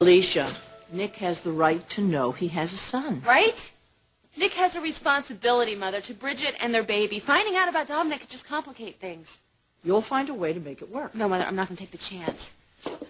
Felicia, Nick has the right to know he has a son. Right? Nick has a responsibility, Mother, to Bridget and their baby. Finding out about Dominic could just complicate things. You'll find a way to make it work. No, Mother, I'm not going to take the chance.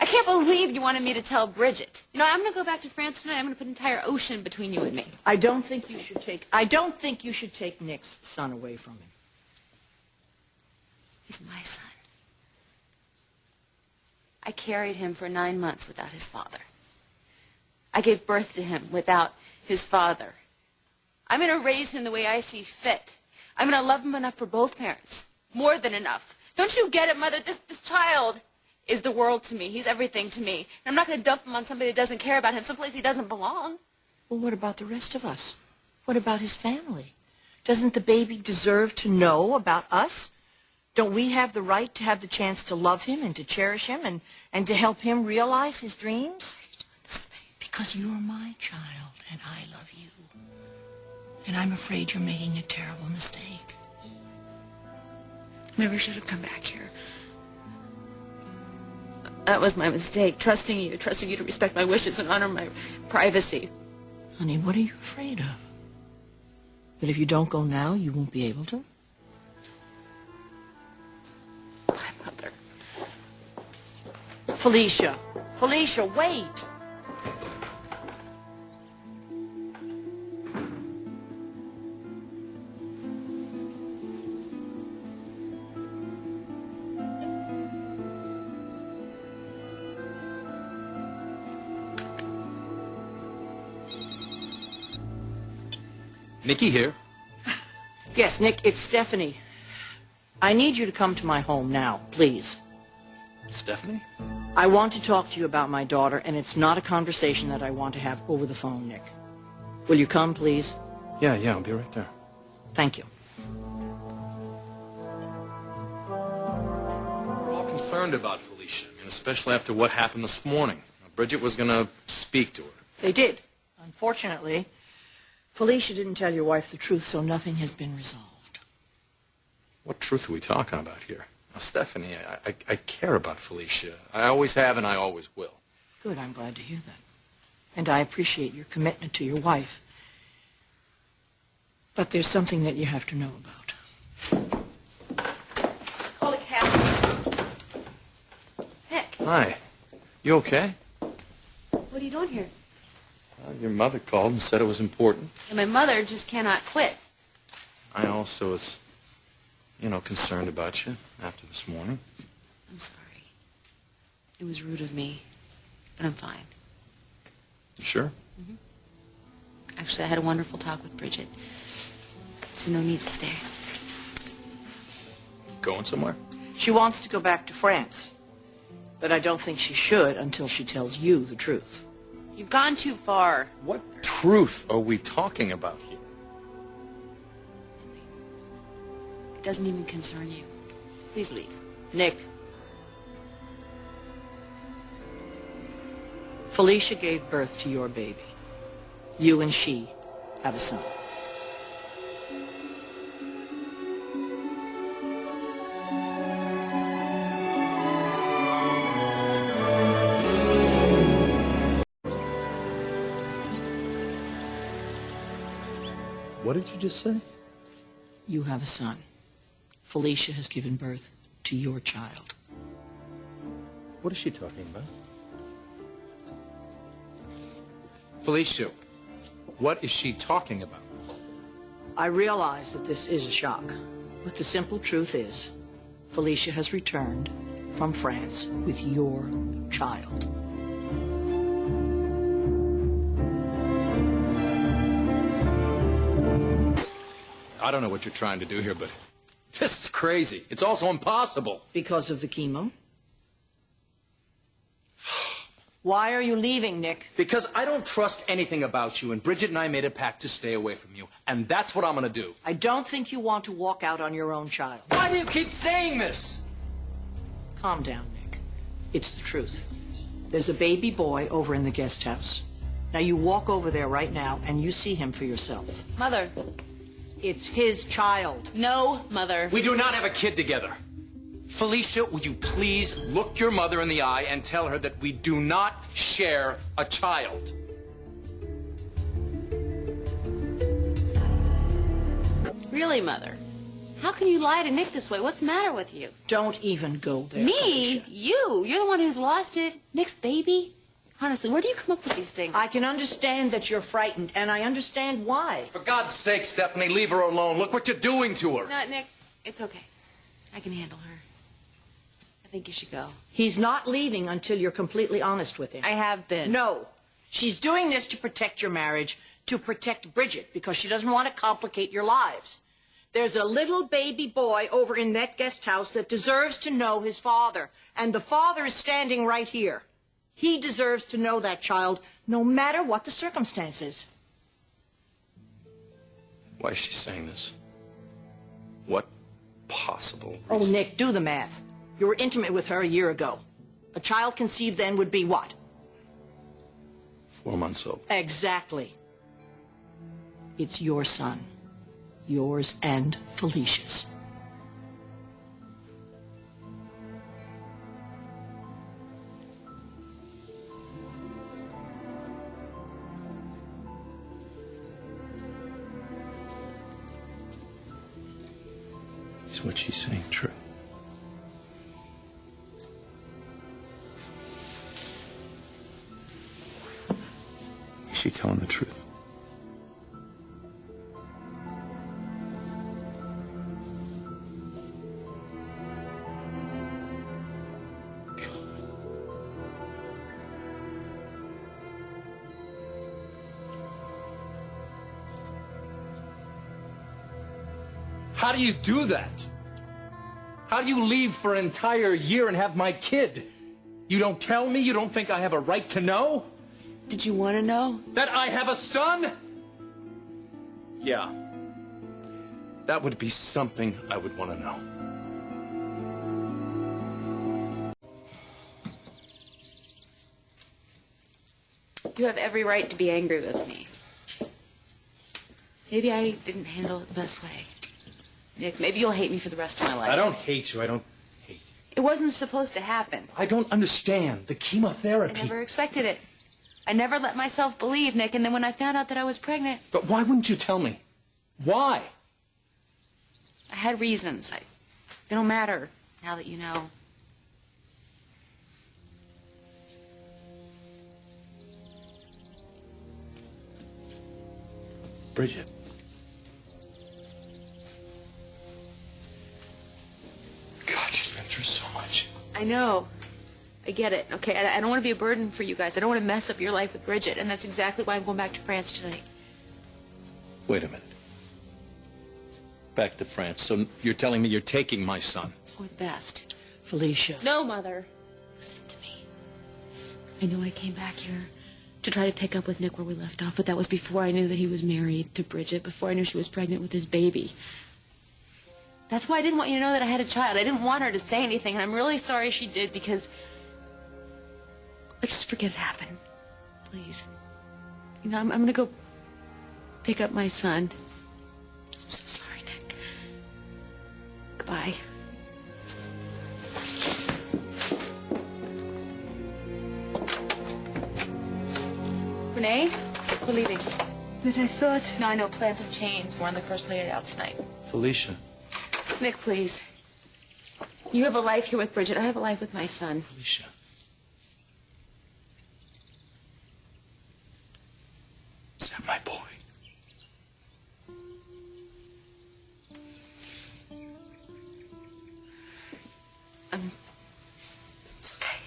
I can't believe you wanted me to tell Bridget. You know, I'm going to go back to France tonight. I'm going to put an entire ocean between you and me. I don't think you should take Nick's son away from him. He's my son. I carried him for 9 months without his father. I gave birth to him without his father. I'm going to raise him the way I see fit. I'm going to love him enough for both parents. More than enough. Don't you get it, Mother? This child is the world to me. He's everything to me. And I'm not going to dump him on somebody that doesn't care about him, someplace he doesn't belong. Well, what about the rest of us? What about his family? Doesn't the baby deserve to know about us? Don't we have the right to have the chance to love him and to cherish him and to help him realize his dreams? Because you're my child and I love you. And I'm afraid you're making a terrible mistake. Never should have come back here. That was my mistake, trusting you to respect my wishes and honor my privacy. Honey, what are you afraid of? That if you don't go now, you won't be able to? My mother. Felicia. Felicia, wait. Nicky here. Yes, Nick, it's Stephanie. I need you to come to my home now, please. Stephanie? I want to talk to you about my daughter, and it's not a conversation that I want to have over the phone, Nick. Will you come, please? Yeah, I'll be right there. Thank you. We're all concerned about Felicia, and especially after what happened this morning. Bridget was going to speak to her. They did. Unfortunately, Felicia didn't tell your wife the truth, so nothing has been resolved. What truth are we talking about here? Now, Stephanie, I care about Felicia. I always have and I always will. Good, I'm glad to hear that. And I appreciate your commitment to your wife. But there's something that you have to know about. Call a cab. Nick. Hi. You okay? What are you doing here? Your mother called and said it was important. And my mother just cannot quit. I also was, concerned about you after this morning. I'm sorry. It was rude of me, but I'm fine. You sure? Mm-hmm. Actually, I had a wonderful talk with Bridget, so no need to stay. Going somewhere? She wants to go back to France, but I don't think she should until she tells you the truth. You've gone too far. What truth are we talking about here? It doesn't even concern you. Please leave. Nick. Felicia gave birth to your baby. You and she have a son. What did you just say? You have a son. Felicia has given birth to your child. What is she talking about? Felicia, what is she talking about? I realize that this is a shock, but the simple truth is, Felicia has returned from France with your child. I don't know what you're trying to do here, but this is crazy. It's also impossible. Because of the chemo? Why are you leaving, Nick? Because I don't trust anything about you, and Bridget and I made a pact to stay away from you, and that's what I'm going to do. I don't think you want to walk out on your own child. Why do you keep saying this? Calm down, Nick. It's the truth. There's a baby boy over in the guest house. Now you walk over there right now, and you see him for yourself. Mother. It's his child. No, Mother. We do not have a kid together. Felicia, will you please look your mother in the eye and tell her that we do not share a child? Really, Mother? How can you lie to Nick this way? What's the matter with you? Don't even go there, Me? Felicia. You? You're the one who's lost it. Nick's baby? Honestly, where do you come up with these things? I can understand that you're frightened, and I understand why. For God's sake, Stephanie, leave her alone. Look what you're doing to her. No, Nick, it's okay. I can handle her. I think you should go. He's not leaving until you're completely honest with him. I have been. No. She's doing this to protect your marriage, to protect Bridget, because she doesn't want to complicate your lives. There's a little baby boy over in that guest house that deserves to know his father, and the father is standing right here. He deserves to know that child, no matter what the circumstances. Why is she saying this? What possible Oh, reason? Nick, do the math. You were intimate with her a year ago. A child conceived then would be what? 4 months old. Exactly. It's your son. Yours and Felicia's. Is what she's saying true? Is she telling the truth? How do you do that? How do you leave for an entire year and have my kid? You don't tell me? You don't think I have a right to know? Did you want to know? That I have a son? Yeah. That would be something I would want to know. You have every right to be angry with me. Maybe I didn't handle it the best way. Nick, maybe you'll hate me for the rest of my life. I don't hate you. I don't hate you. It wasn't supposed to happen. I don't understand the I chemotherapy. never expected it. I never let myself believe, Nick, and then when I found out that I was pregnant... But why wouldn't you tell me? Why? I had reasons. They don't matter now that you know. Bridget. God, she's been through so much. I know. I get it, okay? I don't want to be a burden for you guys. I don't want to mess up your life with Bridget, and that's exactly why I'm going back to France tonight. Wait a minute. Back to France. So you're telling me you're taking my son? It's for the best. Felicia. No, Mother. Listen to me. I know I came back here to try to pick up with Nick where we left off, but that was before I knew that he was married to Bridget, before I knew she was pregnant with his baby. That's why I didn't want you to know that I had a child. I didn't want her to say anything, and I'm really sorry she did, because... Let's just forget it happened. Please. You know, I'm going to go pick up my son. I'm so sorry, Nick. Goodbye. Renee, we're leaving. But I thought... No, I know plans have changed. We're on the first plane out tonight. Felicia. Nick, please. You have a life here with Bridget. I have a life with my son. Felicia. Is that my boy? It's okay.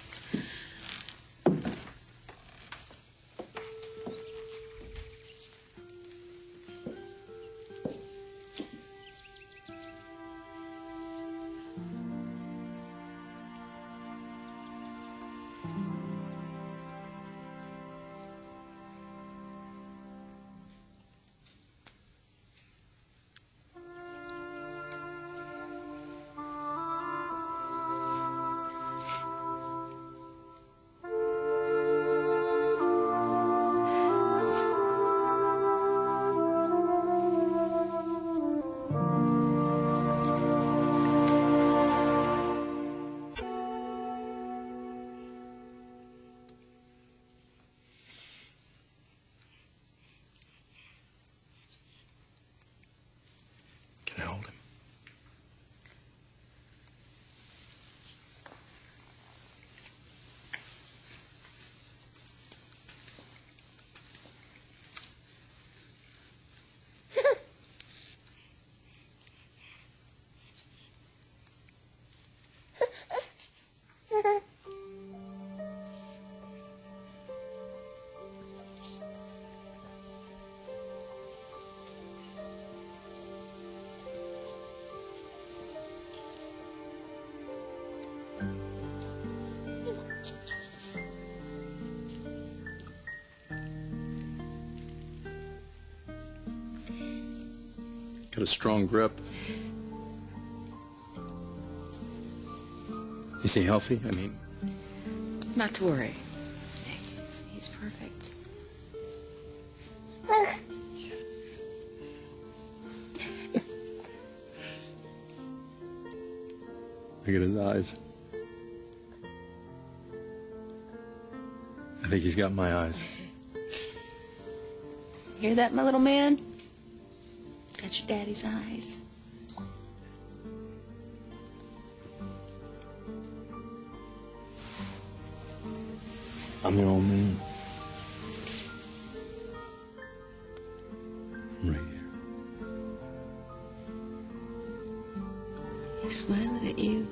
Got a strong grip. Is he healthy? I mean... Not to worry, Nick. He's perfect. Look at his eyes. I think he's got my eyes. Hear that, my little man? Got your daddy's eyes. I'm your old man. I'm right here. He's smiling at you.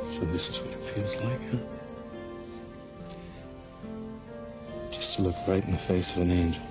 So this is what it feels like, huh? Just to look right in the face of an angel.